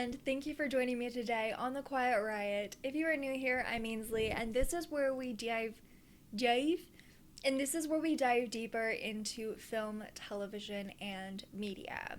and thank you for joining me today on the Quiet Riot. If you are new here, I'm Ainsley, and this is where we dive, and this is where we dive deeper into film, television, and media.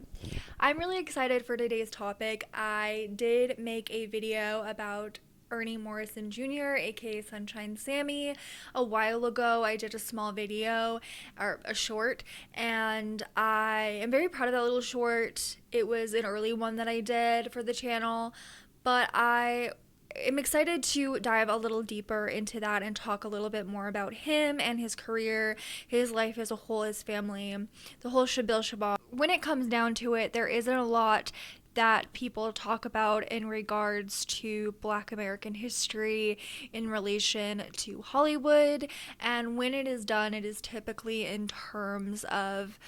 I'm really excited for today's topic. I did make a video about Ernie Morrison Jr., aka Sunshine Sammy, a while ago. I did a small video, or a short, and I am very proud of that little short. It was an early one that I did for the channel, but I am excited to dive a little deeper into that and talk a little bit more about him and his career, his life as a whole, his family, the whole shabil shabab. When it comes down to it, there isn't a lot that people talk about in regards to Black American history in relation to Hollywood, and when it is done, it is typically in terms of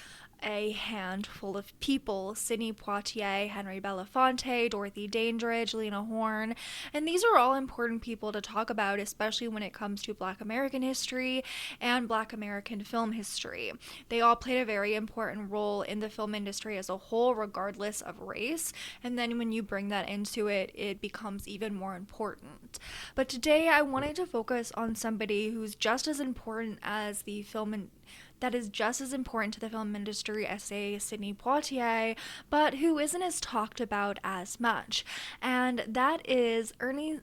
a handful of people: Sidney Poitier, Henry Belafonte, Dorothy Dandridge, Lena Horne, and these are all important people to talk about, especially when it comes to Black American history and Black American film history. They all played a very important role in the film industry as a whole, regardless of race, and then when you bring that into it, it becomes even more important. But today I wanted to focus on somebody who's just as important as the film that is just as important to the film industry as, say, Sidney Poitier, but who isn't as talked about as much. And that is Ernie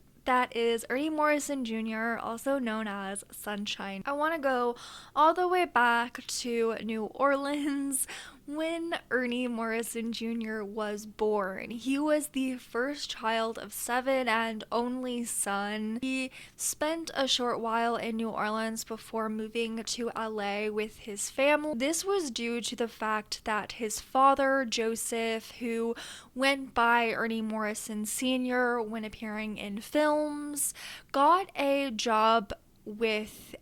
Morrison Jr., also known as Sunshine. I want to go all the way back to New Orleans when Ernie Morrison Jr. was born. He was the first child of 7 and only son. He spent a short while in New Orleans before moving to LA with his family. This was due to the fact that his father, Joseph, who went by Ernie Morrison Sr. when appearing in films, got a job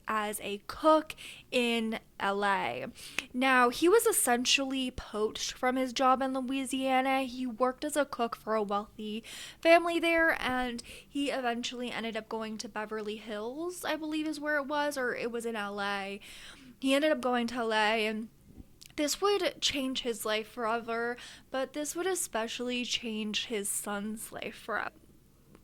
as a cook in LA. Now, he was essentially poached from his job in Louisiana. He worked as a cook for a wealthy family there, and he eventually ended up going to Beverly Hills, I believe is where it was, or it was in LA. He ended up going to LA, and this would change his life forever, but this would especially change his son's life forever.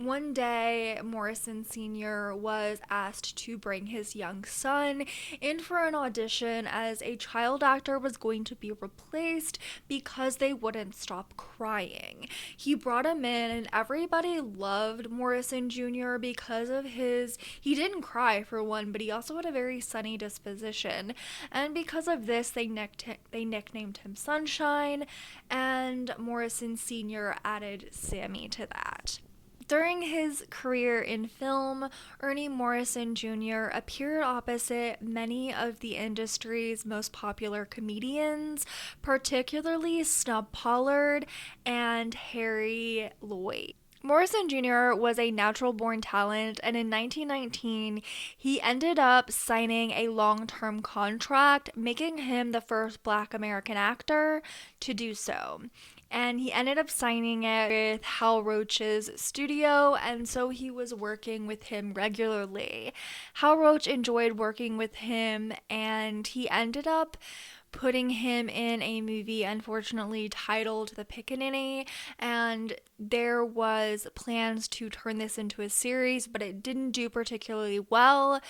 One day, Morrison Sr. was asked to bring his young son in for an audition as a child actor was going to be replaced because they wouldn't stop crying. He brought him in, and everybody loved Morrison Jr. because of he didn't cry for one, but he also had a very sunny disposition. And because of this, they nicknamed him Sunshine, and Morrison Sr. added Sammy to that. During his career in film, Ernie Morrison Jr. appeared opposite many of the industry's most popular comedians, particularly Snub Pollard and Harry Lloyd. Morrison Jr. was a natural-born talent, and in 1919, he ended up signing a long-term contract, making him the first Black American actor to do so. And he ended up signing it with Hal Roach's studio, and so he was working with him regularly. Hal Roach enjoyed working with him, and he ended up putting him in a movie, unfortunately titled The Pickaninny, and there was plans to turn this into a series, but it didn't do particularly well.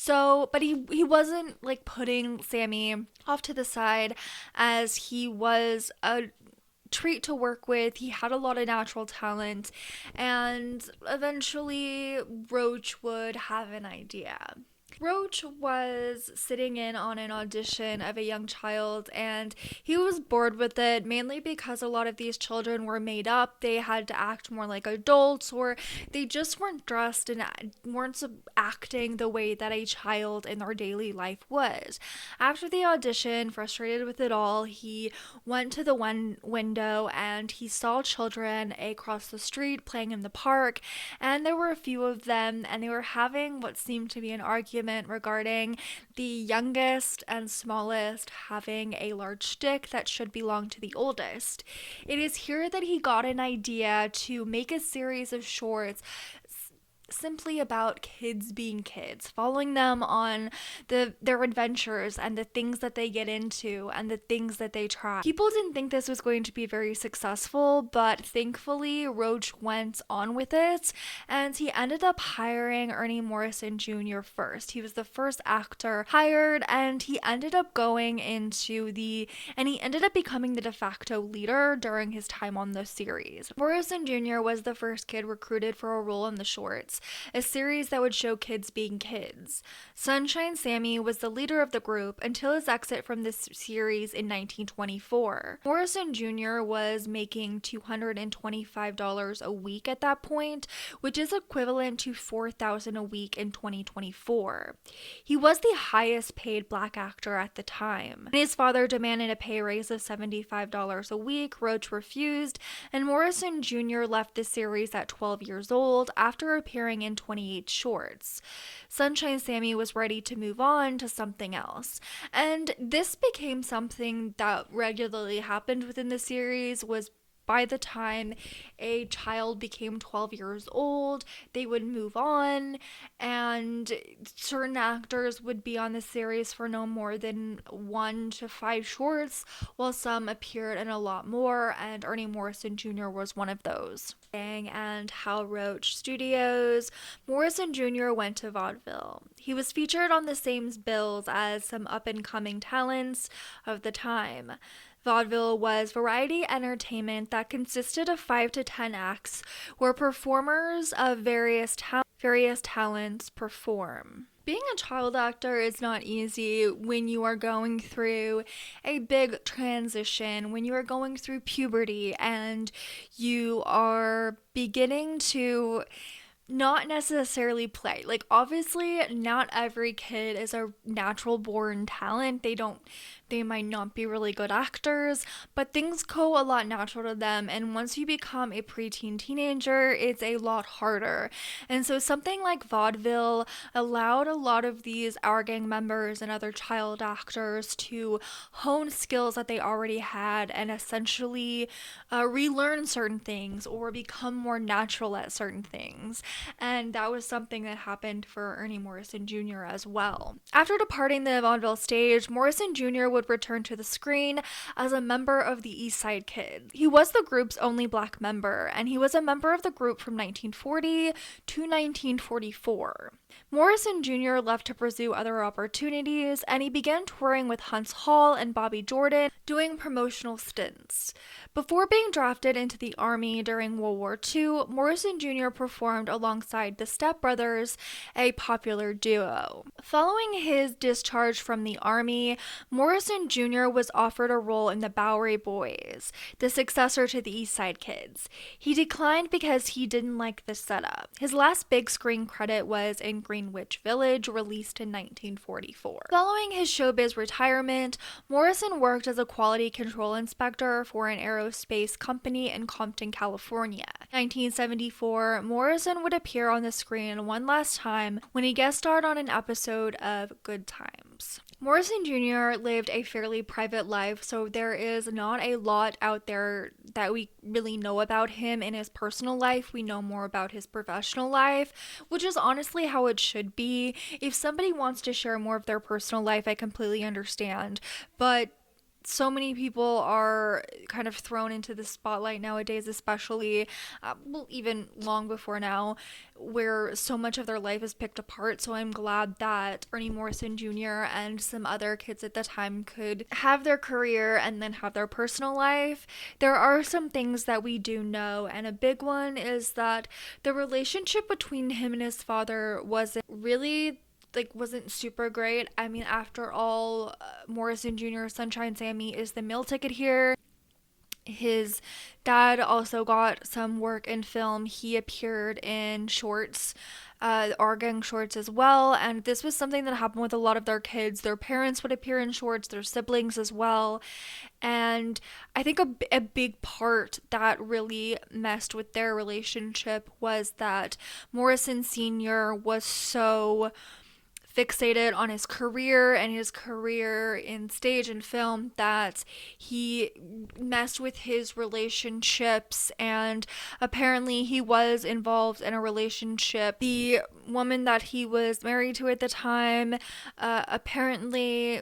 But he wasn't like putting Sammy off to the side, as he was a treat to work with. He had a lot of natural talent, and eventually Roach would have an idea. Roach was sitting in on an audition of a young child, and he was bored with it, mainly because a lot of these children were made up. They had to act more like adults, or they just weren't dressed and weren't acting the way that a child in their daily life was. After the audition, frustrated with it all, he went to the one window and he saw children across the street playing in the park, and there were a few of them, and they were having what seemed to be an argument regarding the youngest and smallest having a large stick that should belong to the oldest. It is here that he got an idea to make a series of shorts simply about kids being kids, following them on their adventures and the things that they get into and the things that they try. People didn't think this was going to be very successful, but thankfully Roach went on with it, and he ended up hiring Ernie Morrison Jr. first. He was the first actor hired, and he ended up becoming the de facto leader during his time on the series. Morrison Jr. was the first kid recruited for a role in the shorts, a series that would show kids being kids. Sunshine Sammy was the leader of the group until his exit from this series in 1924. Morrison Jr. was making $225 a week at that point, which is equivalent to $4,000 a week in 2024. He was the highest paid black actor at the time. When his father demanded a pay raise of $75 a week, Roach refused, and Morrison Jr. left the series at 12 years old after appearing in 28 shorts. Sunshine Sammy was ready to move on to something else, and this became something that regularly happened within the series. Was by the time a child became 12 years old, they would move on, and certain actors would be on the series for no more than 1 to 5 shorts, while some appeared in a lot more, and Ernie Morrison Jr. was one of those. And Hal Roach Studios, Morrison Jr. went to vaudeville. He was featured on the same bills as some up-and-coming talents of the time. Vaudeville was variety entertainment that consisted of 5 to 10 acts where performers of various talents perform. Being a child actor is not easy when you are going through a big transition, when you are going through puberty and you are beginning to not necessarily play. Like, obviously, not every kid is a natural born talent. They might not be really good actors, but things go a lot natural to them. And once you become a preteen teenager, it's a lot harder. And so something like vaudeville allowed a lot of these Our Gang members and other child actors to hone skills that they already had and essentially relearn certain things or become more natural at certain things. And that was something that happened for Ernie Morrison Jr. as well. After departing the vaudeville stage, Morrison Jr. would return to the screen as a member of the East Side Kids. He was the group's only black member, and he was a member of the group from 1940 to 1944. Morrison Jr. left to pursue other opportunities, and he began touring with Huntz Hall and Bobby Jordan, doing promotional stints. Before being drafted into the Army during World War II, Morrison Jr. performed alongside the Step Brothers, a popular duo. Following his discharge from the Army, Morrison Jr. was offered a role in the Bowery Boys, the successor to the East Side Kids. He declined because he didn't like the setup. His last big screen credit was in Greenwich Village, released in 1944. Following his showbiz retirement, Morrison worked as a quality control inspector for an aerospace company in Compton, California. In 1974, Morrison would appear on the screen one last time when he guest starred on an episode of Good Times. Morrison Jr. lived a fairly private life, so there is not a lot out there that we really know about him in his personal life. We know more about his professional life, which is honestly how it should be. If somebody wants to share more of their personal life, I completely understand, but so many people are kind of thrown into the spotlight nowadays, especially, even long before now, where so much of their life is picked apart. So I'm glad that Ernie Morrison Jr. and some other kids at the time could have their career and then have their personal life. There are some things that we do know, and a big one is that the relationship between him and his father wasn't super great. I mean, after all, Morrison Jr. Sunshine Sammy is the meal ticket here. His dad also got some work in film. He appeared in shorts, Our Gang shorts as well, and this was something that happened with a lot of their kids. Their parents would appear in shorts, their siblings as well, and I think a big part that really messed with their relationship was that Morrison Sr. was so fixated on his career and his career in stage and film that he messed with his relationships, and apparently he was involved in a relationship. The woman that he was married to at the time apparently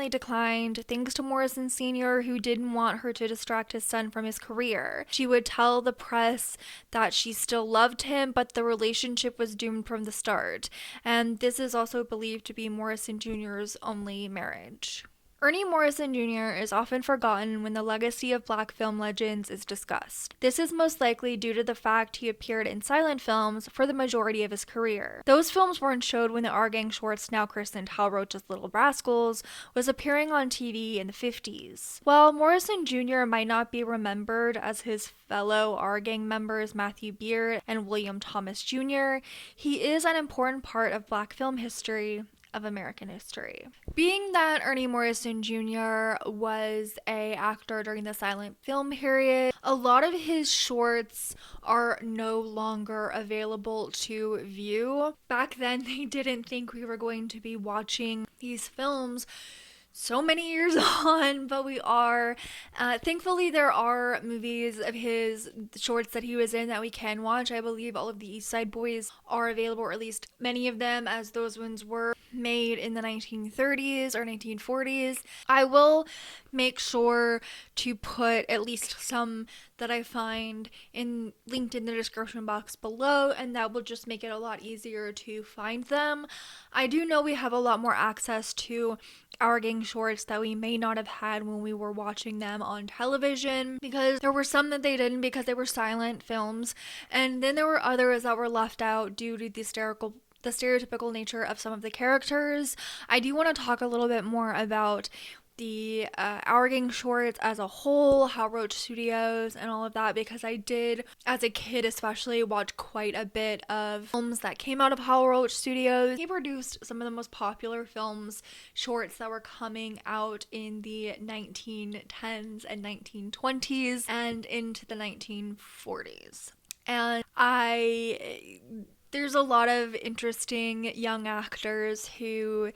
declined, thanks to Morrison Sr., who didn't want her to distract his son from his career. She would tell the press that she still loved him, but the relationship was doomed from the start. And this is also believed to be Morrison Jr.'s only marriage. Ernie Morrison Jr. is often forgotten when the legacy of Black film legends is discussed. This is most likely due to the fact he appeared in silent films for the majority of his career. Those films weren't showed when the Our Gang Shorts, now christened Hal Roach's Little Rascals, was appearing on TV in the 50s. While Morrison Jr. might not be remembered as his fellow Our Gang members Matthew Beard and William Thomas Jr., he is an important part of Black film history, of American history. Being that Ernie Morrison Jr. was an actor during the silent film period, a lot of his shorts are no longer available to view. Back then, they didn't think we were going to be watching these films so many years on, but we are. Thankfully, there are movies of his shorts that he was in that we can watch. I believe all of the East Side Boys are available, or at least many of them, as those ones were made in the 1930s or 1940s. I will make sure to put at least some that I find linked in the description box below, and that will just make it a lot easier to find them. I do know we have a lot more access to Our Gang shorts that we may not have had when we were watching them on television, because there were some that they didn't because they were silent films, and then there were others that were left out due to the stereotypical nature of some of the characters. I do want to talk a little bit more about the Our Gang shorts as a whole, Hal Roach Studios, and all of that, because I did, as a kid especially, watch quite a bit of films that came out of Hal Roach Studios. He produced some of the most popular films, shorts that were coming out in the 1910s and 1920s and into the 1940s. And there's a lot of interesting young actors who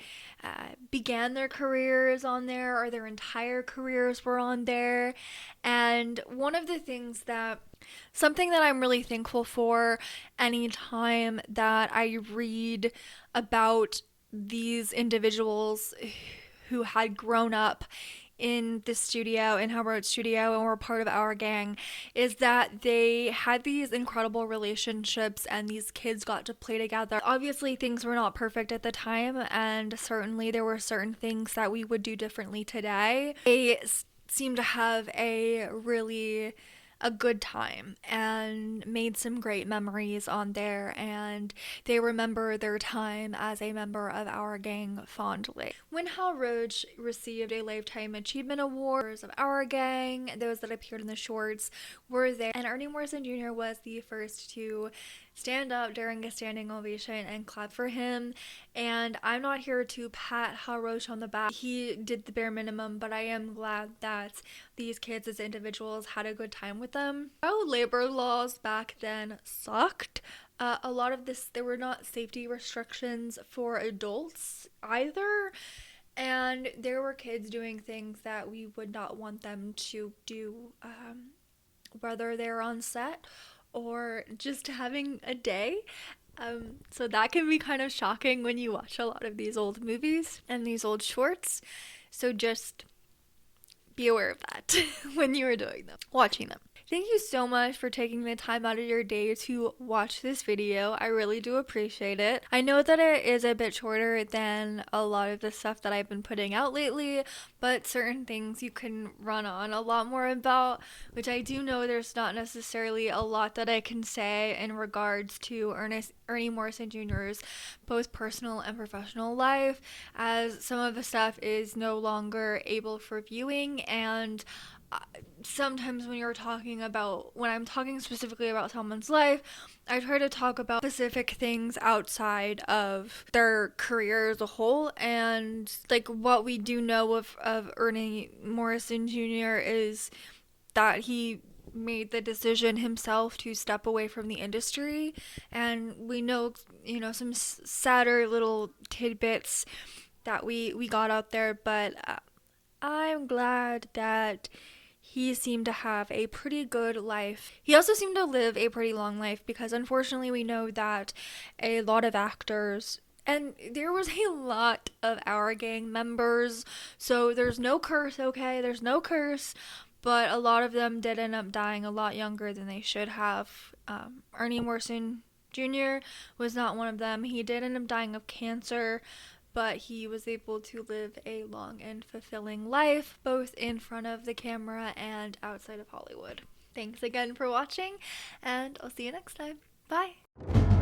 began their careers on there, or their entire careers were on there. And one of the things something that I'm really thankful for anytime that I read about these individuals who had grown up in the studio, in Hal Roach Studio, and were part of Our Gang, is that they had these incredible relationships and these kids got to play together. Obviously, things were not perfect at the time, and certainly there were certain things that we would do differently today. They seem to have a good time and made some great memories on there, and they remember their time as a member of Our Gang fondly. When Hal Roach received a Lifetime Achievement Award of Our Gang, those that appeared in the shorts were there, and Ernie Morrison Jr. was the first to stand up during a standing ovation and clap for him. And I'm not here to pat Hal Roach on the back. He did the bare minimum, but I am glad that these kids as individuals had a good time with them. Child labor laws back then sucked. A lot of this, there were not safety restrictions for adults either. And there were kids doing things that we would not want them to do, whether they're on set or just having a day. So that can be kind of shocking when you watch a lot of these old movies and these old shorts. So just be aware of that when you are watching them. Thank you so much for taking the time out of your day to watch this video. I really do appreciate it. I know that it is a bit shorter than a lot of the stuff that I've been putting out lately, but certain things you can run on a lot more about, which I do know there's not necessarily a lot that I can say in regards to Ernie Morrison Jr.'s both personal and professional life, as some of the stuff is no longer able for viewing. And sometimes when I'm talking specifically about someone's life, I try to talk about specific things outside of their career as a whole. And like what we do know of Ernie Morrison Jr. is that he made the decision himself to step away from the industry, and we know, some sadder little tidbits that we got out there, but I'm glad that he seemed to have a pretty good life. He also seemed to live a pretty long life, because unfortunately we know that a lot of actors, and there was a lot of our gang members, so there's no curse, okay? There's no curse, but a lot of them did end up dying a lot younger than they should have. Ernie Morrison Jr. was not one of them. He did end up dying of cancer, but he was able to live a long and fulfilling life, both in front of the camera and outside of Hollywood. Thanks again for watching, and I'll see you next time. Bye!